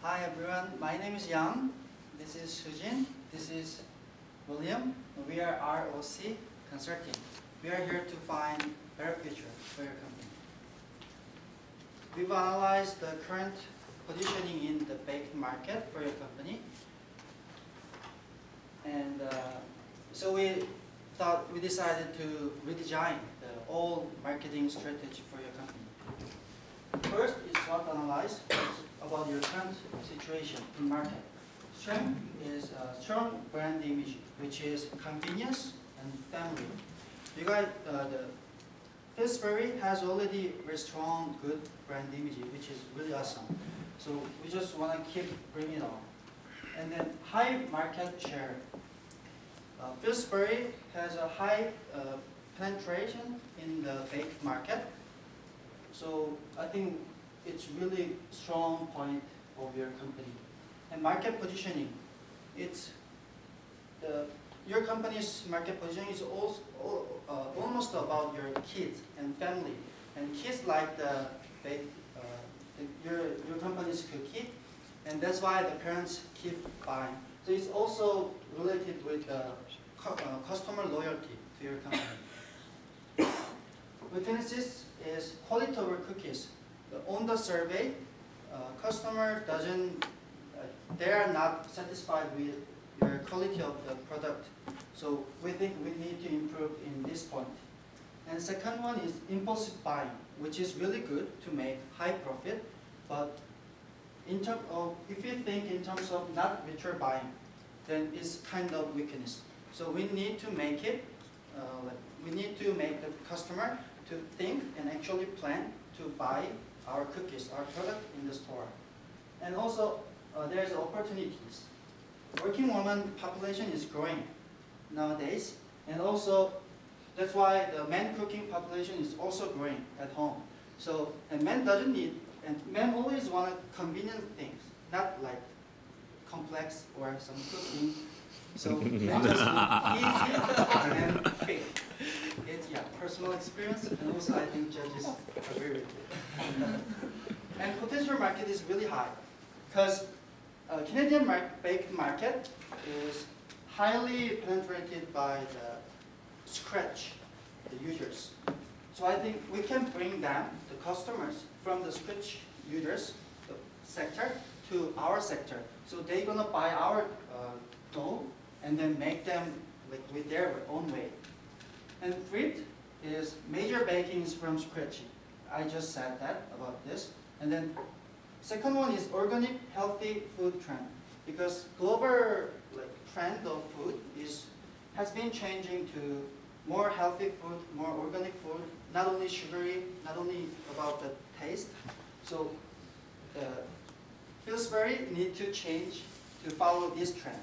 Hi everyone, my name is Yang. This is Sujin. This is William. We are ROC Consulting. We are here to find better future for your company. We've analyzed the current positioning in the baked market for your company. And so we decided to redesign the whole marketing strategy for your company. First is SWOT analyze about your current situation in market. Strength is a strong brand image, which is convenience and family. You guys, the Pillsbury has already very strong, good brand image, which is really awesome. So we just want to keep bringing it on. And then high market share. Pillsbury has a high penetration in the baked market. So I think it's really strong point of your company. And market positioning, your company's market positioning is also almost about your kids and family. And kids like the your company's cookie, and that's why the parents keep buying. So it's also related with customer loyalty to your company. Weaknesses is quality over cookies. On the survey, customer they are not satisfied with your quality of the product. So we think we need to improve in this point. And second one is impulsive buying, which is really good to make high profit, but if you think in terms of not mature buying, then it's kind of weakness. So we need to make the customer to think and actually plan to buy our cookies, our product in the store. And also, there's opportunities. Working woman population is growing nowadays, and also that's why the men cooking population is also growing at home. So, and men always want convenient things, not like complex or some cooking. So men just need easy and quick. It's personal experience, and also I think judges agree with it. And potential market is really high, because Canadian baked market is highly penetrated by the scratch, the users. So I think we can bring them, the customers, from the scratch users the sector to our sector. So they're gonna buy our dough and then make them with their own way. And third is major bakings from scratch. I just said that about this. And then second one is organic healthy food trend, because global trend of food has been changing to more healthy food, more organic food, not only sugary, not only about the taste. So Pillsbury need to change to follow this trend.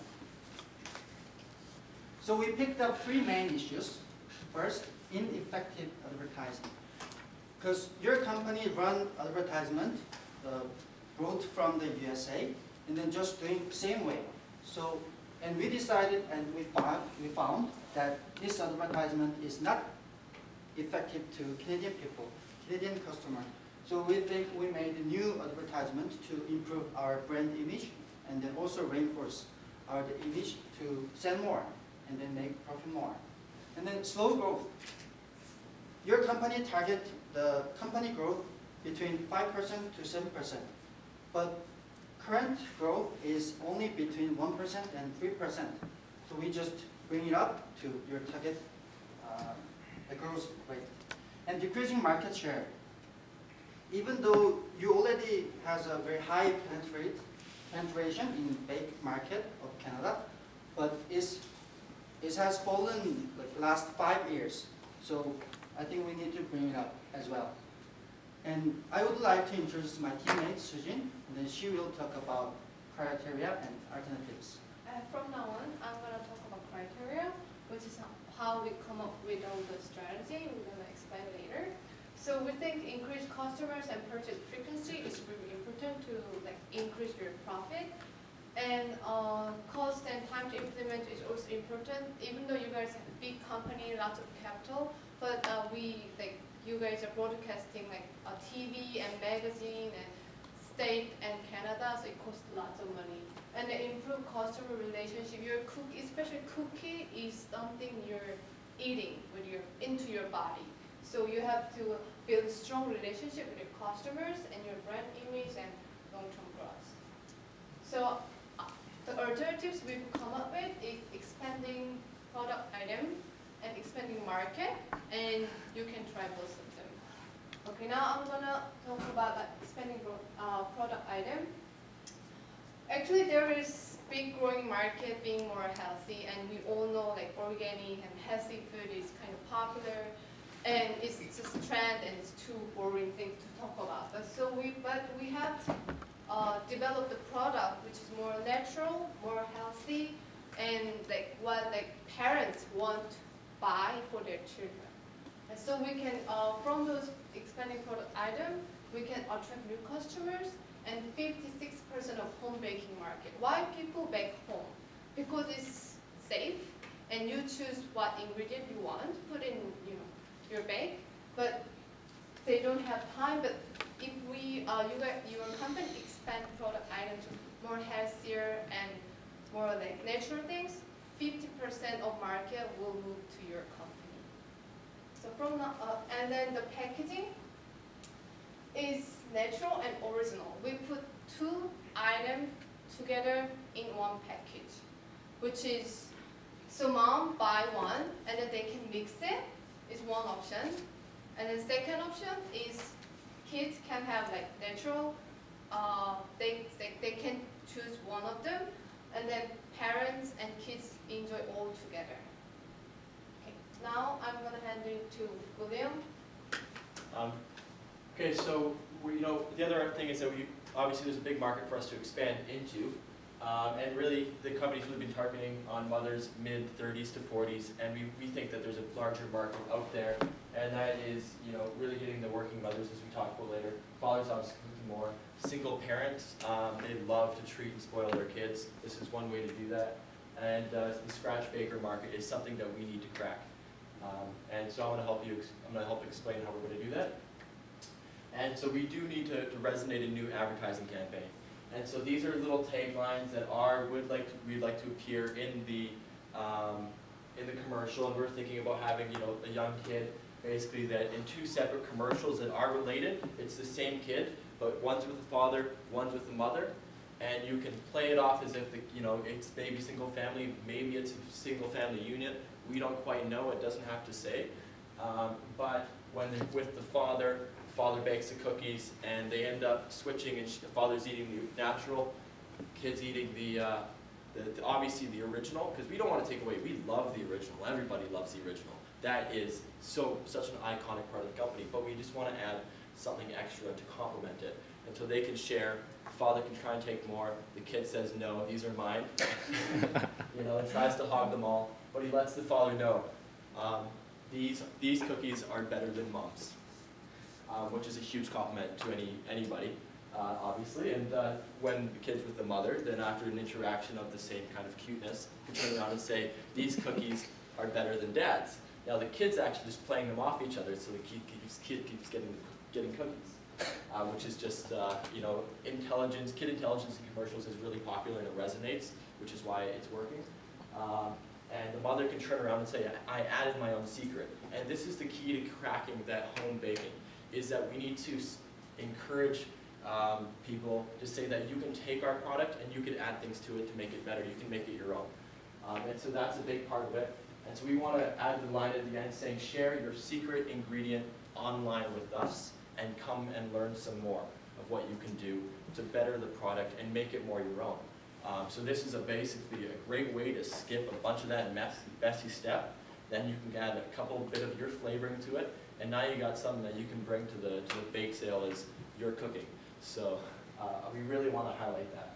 So we picked up three main issues. First, ineffective advertising. Because your company run advertisement brought from the USA and then just doing the same way. So, and we decided and we found that this advertisement is not effective to Canadian people, Canadian customer. So we think we made a new advertisement to improve our brand image and then also reinforce our image to sell more and then make profit more. And then slow growth. Your company target the company growth between 5% to 7%, but current growth is only between 1% and 3%. So we just bring it up to your target, the growth rate. And decreasing market share. Even though you already has a very high penetration in baked market of Canada, but it has fallen last 5 years. So I think we need to bring it up as well. And I would like to introduce my teammate, Sujin, and then she will talk about criteria and alternatives. From now on, I'm going to talk about criteria, which is how we come up with all the strategy. We're going to explain later. So we think increased customers and purchase frequency is really important to increase your profit. And cost and time to implement is also important. Even though you guys have a big company, lots of capital, but you guys are broadcasting a TV and magazine and state and Canada, so it costs lots of money. And the improve customer relationship, your cookie, especially cookie, is something you're eating with into your body. So you have to build a strong relationship with your customers and your brand image and long-term growth. So the alternatives we've come up with is expanding product item and expanding market, and you can try both of them. Okay, now I'm gonna talk about expanding product item. Actually, there is big growing market being more healthy, and we all know like organic and healthy food is kind of popular, and it's just a trend, and it's too boring thing to talk about. But we have developed a product which is more natural, more healthy, and like what like parents want to buy for their children. And so we can, from those expanding product items, we can attract new customers and 56% of home baking market. Why people bake home? Because it's safe, and you choose what ingredient you want, put in your bake, but they don't have time. But if your company expand product items to more healthier and more like natural things, 50% of market will move to your company. So from now and then the packaging is natural and original. We put two items together in one package, which is, so mom buy one and then they can mix it, is one option. And the second option is kids can have like natural, they can choose one of them, and then parents and kids enjoy all together. Okay, now I'm going to hand it to William. Okay, so the other thing is that obviously there's a big market for us to expand into, and really the company's really been targeting on mothers mid-30s to 40s, and we think that there's a larger market out there, and that is really hitting the working mothers, as we talk about later. Fathers obviously cooking more. Single parents, they love to treat and spoil their kids. This is one way to do that, and the scratch baker market is something that we need to crack. And so I'm going to help explain how we're going to do that. And so we do need to resonate a new advertising campaign. And so these are little taglines that we'd like to appear in the commercial, and we're thinking about having a young kid basically that in two separate commercials that are related. It's the same kid, but one's with the father, one's with the mother, and you can play it off as if it's maybe single family, maybe it's a single family unit. We don't quite know. It doesn't have to say, but when they're with the father bakes the cookies, and they end up switching, and the father's eating the natural, kids eating obviously the original, because we don't want to take away. We love the original. Everybody loves the original. That is such an iconic part of the company, but we just want to add something extra to complement it, and so they can share. The father can try and take more. The kid says no, these are mine. And tries to hog them all, but he lets the father know these cookies are better than mom's. Which is a huge compliment to anybody, obviously. And when the kid's with the mother, then after an interaction of the same kind of cuteness, you can turn around and say, these cookies are better than dad's. Now the kid's actually just playing them off each other, so the kid keeps getting cookies, which is just, intelligence. Kid intelligence in commercials is really popular, and it resonates, which is why it's working. And the mother can turn around and say, I added my own secret. And this is the key to cracking that home baking, is that we need to encourage people to say that you can take our product and you can add things to it to make it better. You can make it your own. And so that's a big part of it. And so we want to add the line at the end saying, share your secret ingredient online with us and come and learn some more of what you can do to better the product and make it more your own. So this is basically a great way to skip a bunch of that messy step. Then you can add a couple bit of your flavoring to it, and now you got something that you can bring to the bake sale as your cooking. So we really want to highlight that.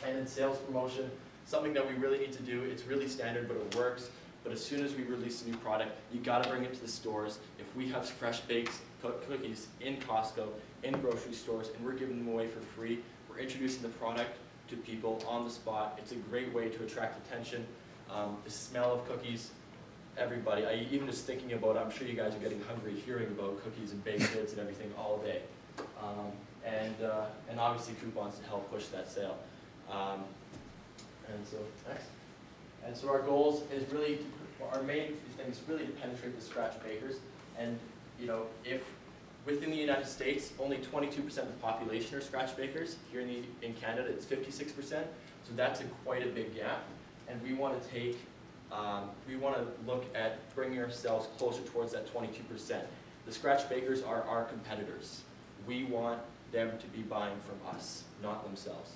And then sales promotion, something that we really need to do. It's really standard, but it works. But as soon as we release a new product, you got to bring it to the stores. If we have fresh baked cookies in Costco, in grocery stores, and we're giving them away for free, we're introducing the product to people on the spot. It's a great way to attract attention. The smell of cookies, everybody, even just thinking about it, I'm sure you guys are getting hungry hearing about cookies and baked goods and everything all day. And and obviously coupons to help push that sale. And so next. And so our goals is really our main thing is really to penetrate the scratch bakers. And you know, if within the United States, only 22% of the population are scratch bakers. Here in Canada, it's 56%. So that's quite a big gap. And we want to take, we want to look at bringing ourselves closer towards that 22%. The scratch bakers are our competitors. We want them to be buying from us, not themselves.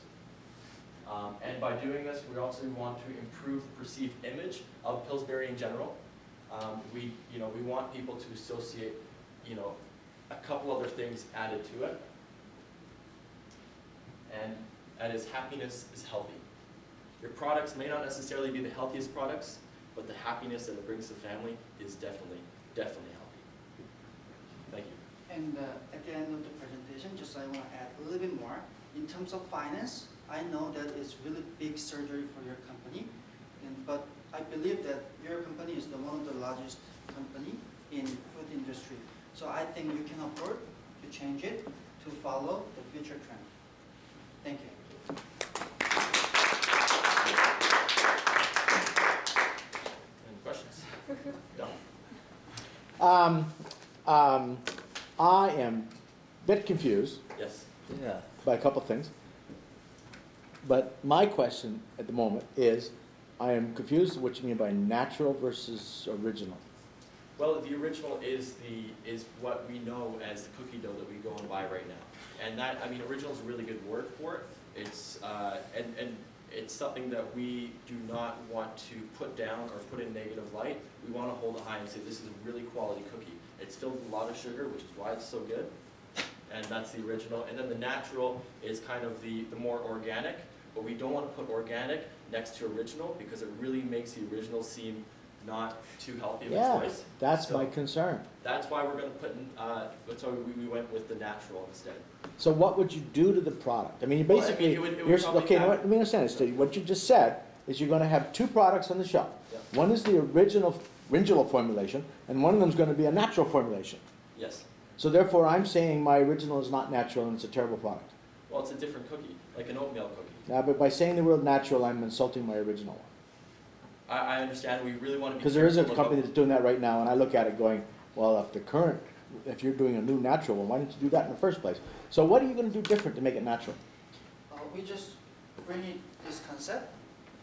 And by doing this, we also want to improve the perceived image of Pillsbury in general. We want people to associate, a couple other things added to it. And that is happiness is healthy. Your products may not necessarily be the healthiest products, but the happiness that it brings to the family is definitely healthy. Thank you. And at the end of the presentation, I want to add a little bit more. In terms of finance, I know that it's really big surgery for your company, but I believe that your company is one of the largest company in food industry. So I think you can afford to change it to follow the future trend. Thank you. Any questions? No. I am a bit confused Yes. by a couple things. But my question at the moment is, I am confused what you mean by natural versus original. Well, the original is what we know as the cookie dough that we go and buy right now. And that, I mean, original is a really good word for it. It's, and it's something that we do not want to put down or put in negative light. We want to hold it high and say this is a really quality cookie. It's filled with a lot of sugar, which is why it's so good. And that's the original. And then the natural is kind of the more organic, but we don't want to put organic next to original because it really makes the original seem not too healthy of a choice. That's my concern. That's why we're going to put in, that's why we went with the natural instead. So what would you do to the product? I mean, basically, let me understand this. What you just said is you're going to have two products on the shelf. Yeah. One is the original formulation, and one of them is going to be a natural formulation. Yes. So therefore, I'm saying my original is not natural and it's a terrible product. Well, it's a different cookie, like an oatmeal cookie. Now, but by saying the word natural, I'm insulting my original one. I understand. We really want to be Because there is a careful company about- that's doing that right now, and I look at it going, well, if you're doing a new natural one, why didn't you do that in the first place? So what are you going to do different to make it natural? We just bring this concept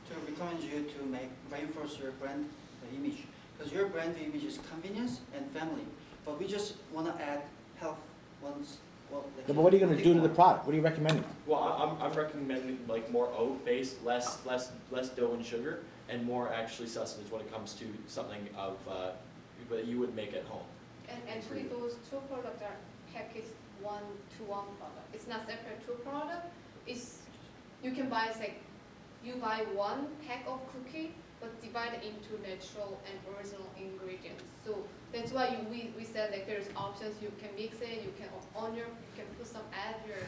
to recommend you to reinforce your brand image. Because your brand image is convenience and family. But we just want to add health ones. Well, Yeah, but what are you going to do to the product? What are you recommending? Well, I'm recommending like more oat-based, less dough and sugar, and more actually sustenance when it comes to something of that you would make at home. And actually, those two products are packaged 1-to-1 product. It's not separate two product. It's you can buy you buy one pack of cookie, but divide it into natural and original ingredients. So that's why we said like there's options. You can mix it. You can you can put some add your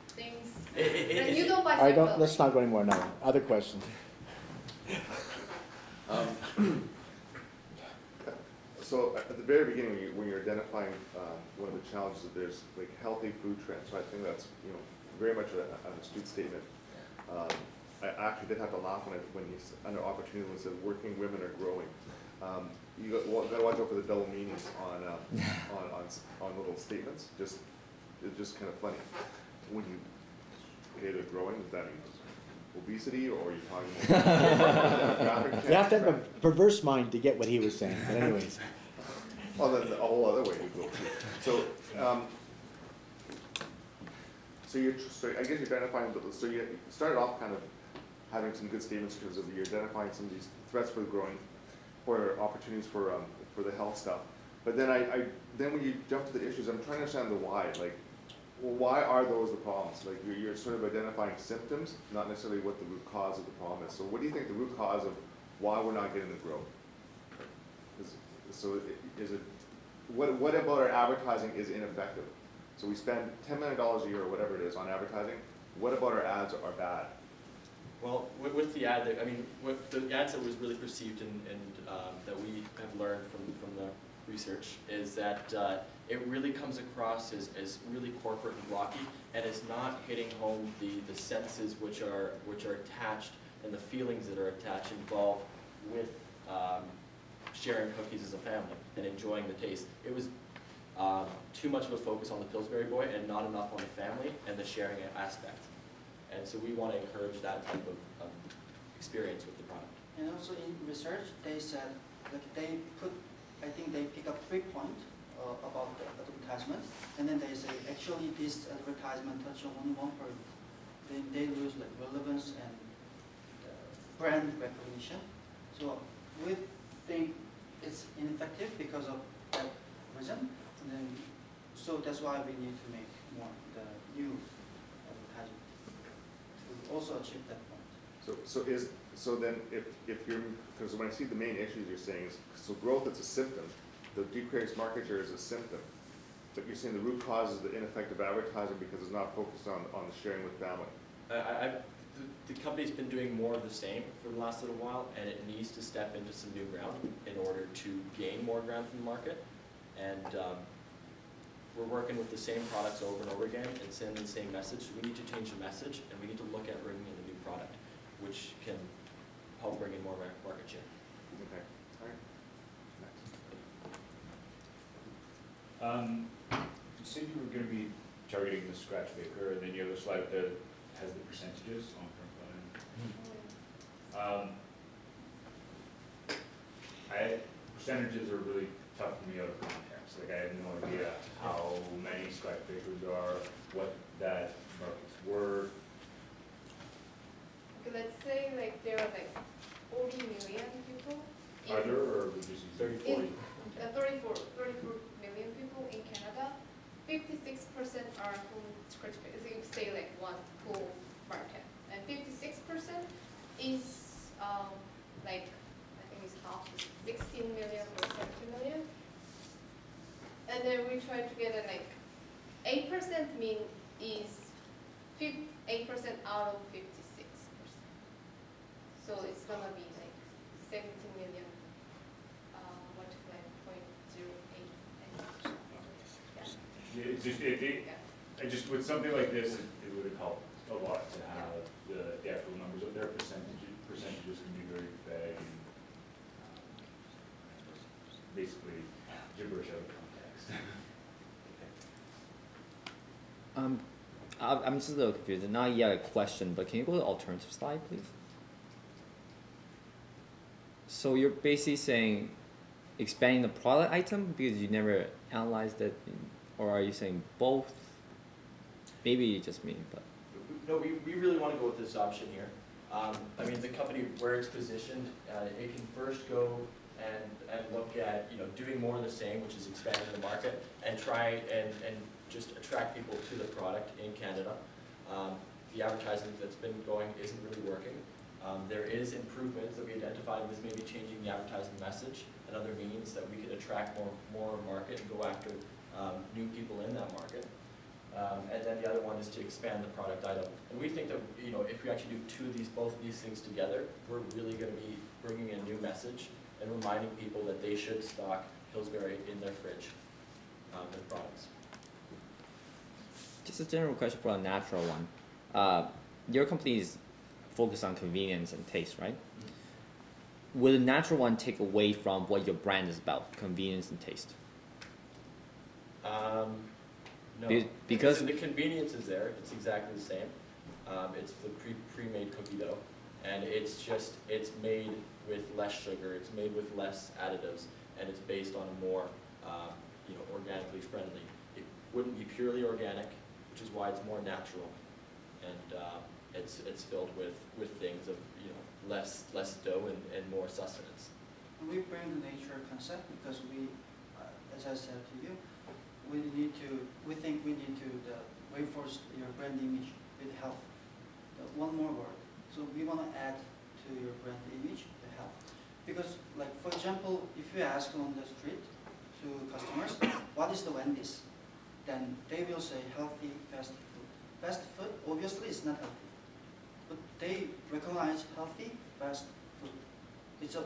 things. And you don't buy separate. Let's not go anymore now. Other questions? So at the very beginning, when you're identifying one of the challenges, that there's like healthy food trends. So I think that's very much an astute statement. I actually did have to laugh when he's under opportunity when he said working women are growing. You got to watch out for the double meanings on little statements. It's just kind of funny. When they're growing, does that mean obesity, or are you talking about demographic? You have to have a perverse mind to get what he was saying. But anyways. Well, then a whole other way to go too. So I guess you're identifying. So you started off kind of having some good statements because you're identifying some of these threats for the growing, or opportunities for the health stuff. But then then when you jump to the issues, I'm trying to understand the why. Like, well, why are those the problems? Like you're sort of identifying symptoms, not necessarily what the root cause of the problem is. So what do you think the root cause of why we're not getting the growth? What about our advertising is ineffective? So we spend $10 million a year or whatever it is on advertising. What about our ads are bad? Well, with the ad, with the ads that was really perceived and that we have learned from research is that it really comes across as really corporate and blocky, and it's not hitting home the senses which are attached and the feelings that are attached involved with sharing cookies as a family and enjoying the taste. It was too much of a focus on the Pillsbury Boy and not enough on the family and the sharing aspect. And so we want to encourage that type of experience with the product. And also in research, they said, like they put, I think they pick up 3 points about the advertisement, and then they say, actually this advertisement touches only one part. Then they lose like relevance and brand recognition. So we think it's ineffective because of that reason. And then, so that's why we need to make more the new advertisement to also achieve that point. So then if you're, because when I see the main issues you're saying is, so growth is a symptom, the decreased market share is a symptom, but you're saying the root cause is the ineffective advertising because it's not focused on the sharing with family. The company's been doing more of the same for the last little while, and it needs to step into some new ground in order to gain more ground from the market. And we're working with the same products over and over again and sending the same message. We need to change the message, and we need to look at bringing in a new product, which can help bring in more market share. Okay, all right. Next. You said you were going to be targeting the scratch baker, and then you have a slide that has the percentages on front percentages are really tough for me out of context. Like I have no idea how many scratch bakers are, what that market's worth. Okay, let's say like there are like 40 million people. Are there, or would you say 30, 40? 34 million people in Canada. 56% are home scratch bakers. So you say like one full market, and 56% is like I think it's half, 16 million or 17 million. And then we try to get a like 8% mean is 8% out of 56%. So it's gonna be like 17 million. Multiplied 0.08. I just with something like this, it would have helped a lot to have the actual numbers of their percentages can be very vague and basically gibberish out of context. I'm just a little confused. Not yet a question, but can you go to the alternative slide, please? So you're basically saying expanding the product item because you never analyzed it, or are you saying both? Maybe you just mean, but. No, we really want to go with this option here. I mean, the company where it's positioned, it can first go and look at doing more of the same, which is expanding the market, and try and just attract people to the product in Canada. The advertising that's been going isn't really working. There is improvements that we identified. This may be changing the advertising message and other means that we could attract more market and go after new people in that market. And then the other one is to expand the product item. And we think that if we actually do both of these things together, we're really going to be bringing a new message and reminding people that they should stock Pillsbury in their fridge with products. Just a general question for a natural one. Your company is focused on convenience and taste, right? Mm-hmm. Will the natural one take away from what your brand is about, convenience and taste? No, because the convenience is there. It's exactly the same. It's the pre-made cookie dough, and it's made with less sugar. It's made with less additives, and it's based on a more organically friendly. It wouldn't be purely organic, which is why it's more natural, and it's filled with things of less dough and more sustenance. We bring the nature concept because we, as I said to you, we think we need to reinforce your brand image with health. One more word. So we want to add to your brand image the health. Because like for example, if you ask on the street to customers, what is the Wendy's? Then they will say healthy fast food. Fast food obviously is not healthy. But they recognize healthy fast food.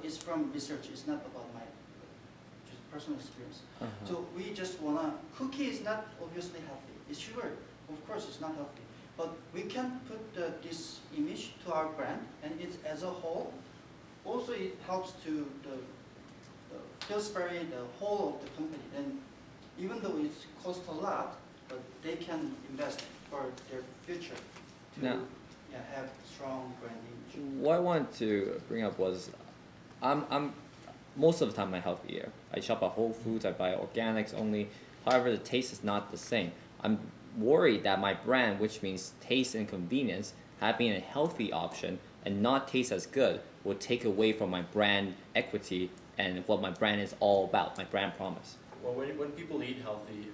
It's from research, it's not about my just personal experience. Uh-huh. So we just wanna, cookie is not obviously healthy. It's sugar, of course it's not healthy. But we can put this image to our brand, and it's as a whole. Also, it helps to the Pillsbury, the whole of the company. And even though it costs a lot, but they can invest for their future to Now- have strong brand image. What I wanted to bring up was, I'm most of the time I'm healthier. I shop at Whole Foods. I buy organics only. However, the taste is not the same. I'm worried that my brand, which means taste and convenience, having a healthy option and not taste as good, will take away from my brand equity and what my brand is all about, my brand promise. Well, when people eat healthy,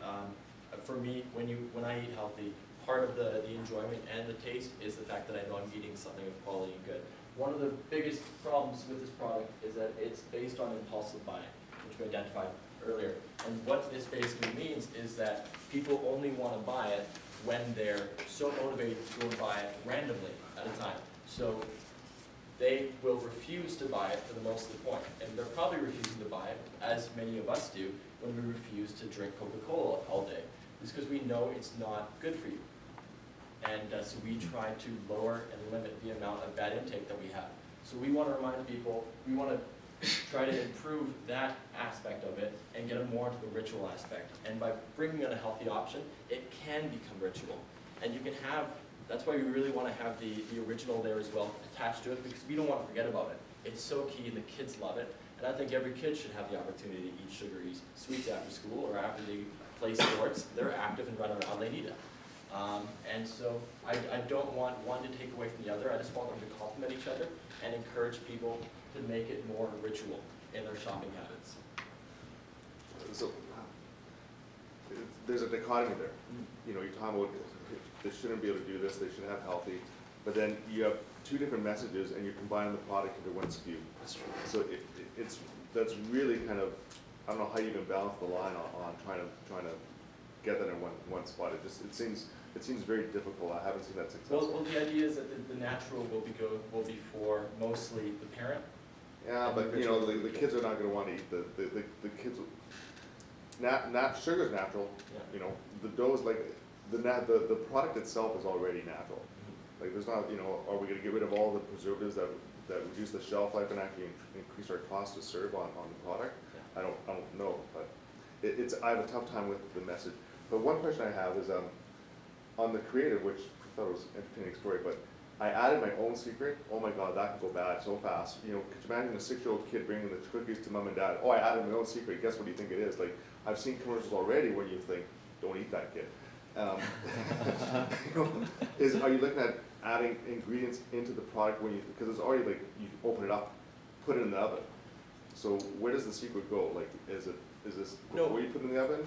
for me, when I eat healthy, part of the enjoyment and the taste is the fact that I know I'm eating something of quality and good. One of the biggest problems with this product is that it's based on impulsive buying, which we identified earlier. And what this basically means is that people only want to buy it when they're so motivated to go and buy it randomly at a time. So they will refuse to buy it for the most of the point. And they're probably refusing to buy it, as many of us do, when we refuse to drink Coca-Cola all day. It's because we know it's not good for you. And so we try to lower and limit the amount of bad intake that we have. So we want to remind people, we want to try to improve that aspect of it and get them more into the ritual aspect. And by bringing in a healthy option, it can become ritual. And you can have, that's why we really want to have the original there as well attached to it, because we don't want to forget about it. It's so key and the kids love it. And I think every kid should have the opportunity to eat sugary sweets after school or after they play sports. They're active and run around, they need it. And so I don't want one to take away from the other. I just want them to complement each other and encourage people to make it more ritual in their shopping habits. So there's a dichotomy there. You know, you're talking about they shouldn't be able to do this, they should have healthy, but then you have two different messages and you're combining the product into one SKU. That's true. So that's really kind of, I don't know how you can balance the line on trying to get that in one spot. It seems very difficult. I haven't seen that successful. Well, the idea is that the natural will be for mostly the parent. Yeah, but you know, the kids are not going to want to eat the kids. Sugar's natural. Yeah. You know, the dough is like the product itself is already natural. Like there's not, you know, are we going to get rid of all the preservatives that reduce the shelf life and actually increase our cost to serve on the product? Yeah. I don't know, but I have a tough time with the message. But one question I have is on the creative, which I thought was an entertaining story, but I added my own secret. Oh my God, that could go bad so fast. You know, could you imagine a 6-year-old kid bringing the cookies to mom and dad? Oh, I added my own secret. Guess what do you think it is? Like, I've seen commercials already where you think, don't eat that, kid. You know, are you looking at adding ingredients into the product when because it's already like, you open it up, put it in the oven. So where does the secret go? Like, is this before you put it in the oven?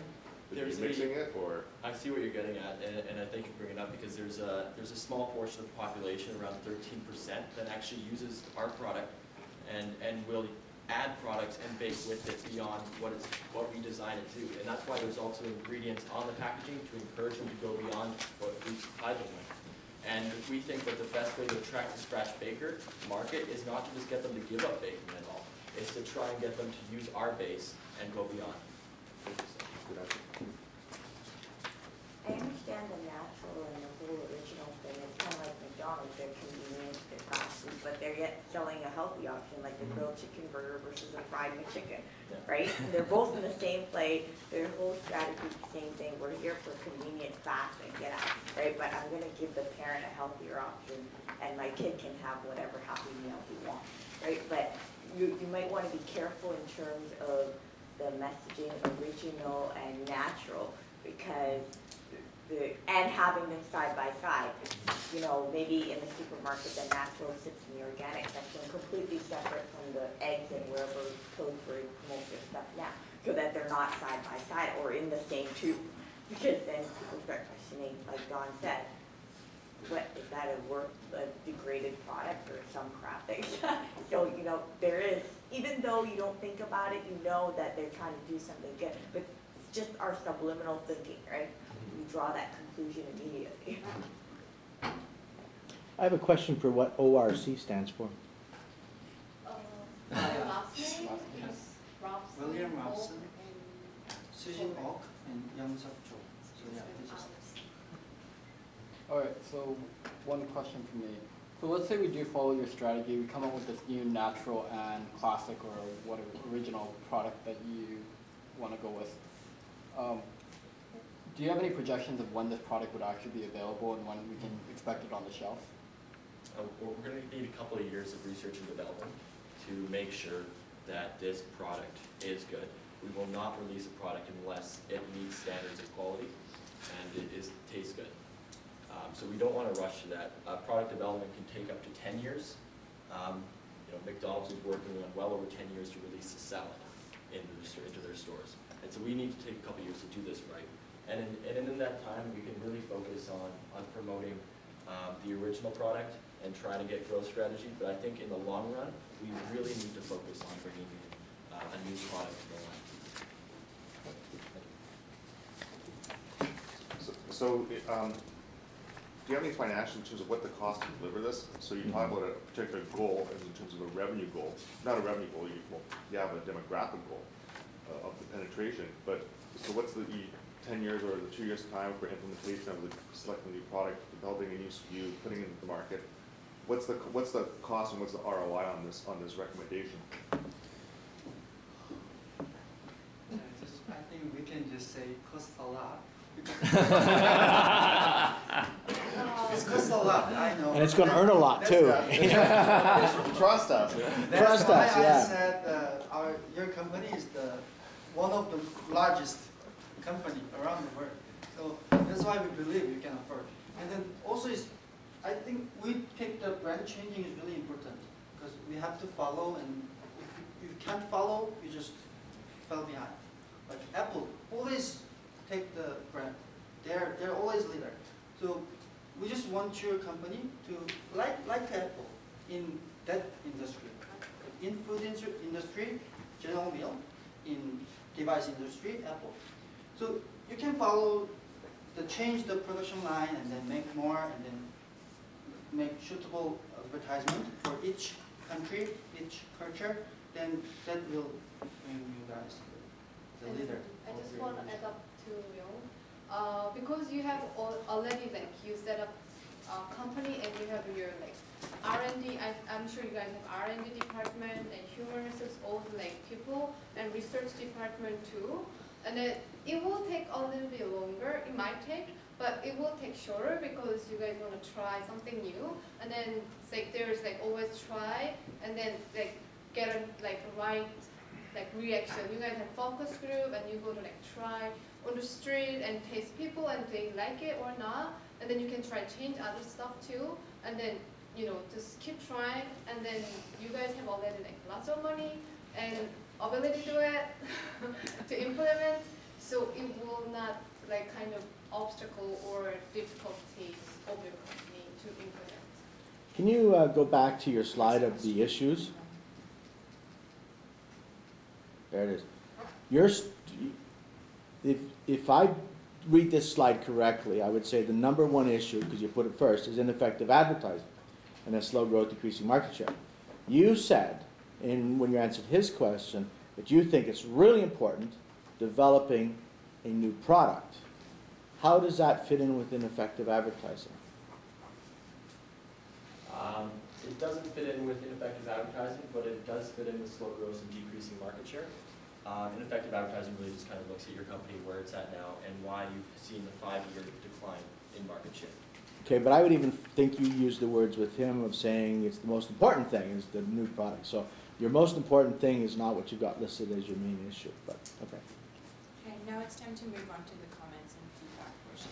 Are you mixing it, or? I see what you're getting at, and I think you bring it up because there's a small portion of the population, around 13%, that actually uses our product and will add products and bake with it beyond what we design it to. And that's why there's also ingredients on the packaging to encourage them to go beyond what we supply them with. And we think that the best way to attract the scratch baker market is not to just get them to give up baking at all. It's to try and get them to use our base and go beyond. I understand the natural and the whole original thing. It's kind of like McDonald's, they're convenience, they're fast food, but they're yet selling a healthy option, like the grilled chicken burger versus a fried McChicken, right? And they're both in the same plate. Their whole strategy is the same thing. We're here for convenient, fast, and get out, right? But I'm going to give the parent a healthier option, and my kid can have whatever happy meal he wants, right? But you might want to be careful in terms of the messaging, original and natural, because and having them side by side. You know, maybe in the supermarket, the natural sits in the organic section, completely separate from the eggs and wherever Pillsbury promotes their stuff now, so that they're not side by side or in the same tube. Because then people start questioning, like Don said, what is that, a degraded product or some crap thing? So, you know, there is, even though you don't think about it, you know that they're trying to do something good, but it's just our subliminal thinking, right? We draw that conclusion immediately. I have a question for what ORC stands for. Last name? William Robson. 영석 쪽. So yeah, this is. All right, so one question for me. So let's say we do follow your strategy, we come up with this new natural and classic or whatever original product that you want to go with. Do you have any projections of when this product would actually be available and when we can expect it on the shelf? We're going to need a couple of years of research and development to make sure that this product is good. We will not release a product unless it meets standards of quality and it tastes good. So we don't want to rush to that. Product development can take up to 10 years. McDonald's is working on well over 10 years to release a salad into their stores. And so we need to take a couple years to do this right. And in that time, we can really focus on promoting the original product and trying to get growth strategy. But I think in the long run, we really need to focus on bringing in a new product to the line. So, do you have any financials in terms of what the cost to deliver this? So you talk about a particular goal as in terms of a revenue goal. Not a revenue goal, you have a demographic goal of the penetration. But so what's the 10 years or the 2 years time for implementation of selecting a new product, developing a new SKU, putting it into the market? What's the cost and what's the ROI on this recommendation? I think we can just say costs a lot. It costs a lot, I know. And it's going to earn a lot too. Trust us. That's Trust why us, I yeah. said your company is one of the largest company around the world. So that's why we believe you can afford. And then also I think we think the brand changing is really important because we have to follow, and if you can't follow, you just fell behind. Like Apple always take the brand. They're always leader. So we just want your company to like Apple in that industry. In food industry, General Mills. In device industry, Apple. So you can follow change the production line and then make more and then make suitable advertisement for each country, each culture, then that will bring you guys the leader. I just want to add up to because you have already you set up a company and you have your R&D. I'm sure you guys have R&D department and human resource, all the people and research department too. And then it will take a little bit longer. It might take, but it will take shorter because you guys want to try something new. And then there's always try and then get a right reaction. You guys have focus group and you go to try on the street and taste people and they like it or not. And then you can try change other stuff too. And then just keep trying. And then you guys have already lots of money and ability to do it to implement. So it will not kind of obstacle or difficulties of your company to implement. Can you go back to your slide of the issues? There it is. If I read this slide correctly, I would say the number one issue, because you put it first, is ineffective advertising and then slow growth, decreasing market share. You said, when you answered his question, that you think it's really important developing a new product. How does that fit in with ineffective advertising? It doesn't fit in with ineffective advertising, but it does fit in with slow growth and decreasing market share. Ineffective advertising really just kind of looks at your company, where it's at now, and why you've seen the 5-year decline in market share. Okay, but I would even think you used the words with him of saying it's the most important thing is the new product. So your most important thing is not what you've got listed as your main issue, but okay. Okay, now it's time to move on to the comments and feedback portion.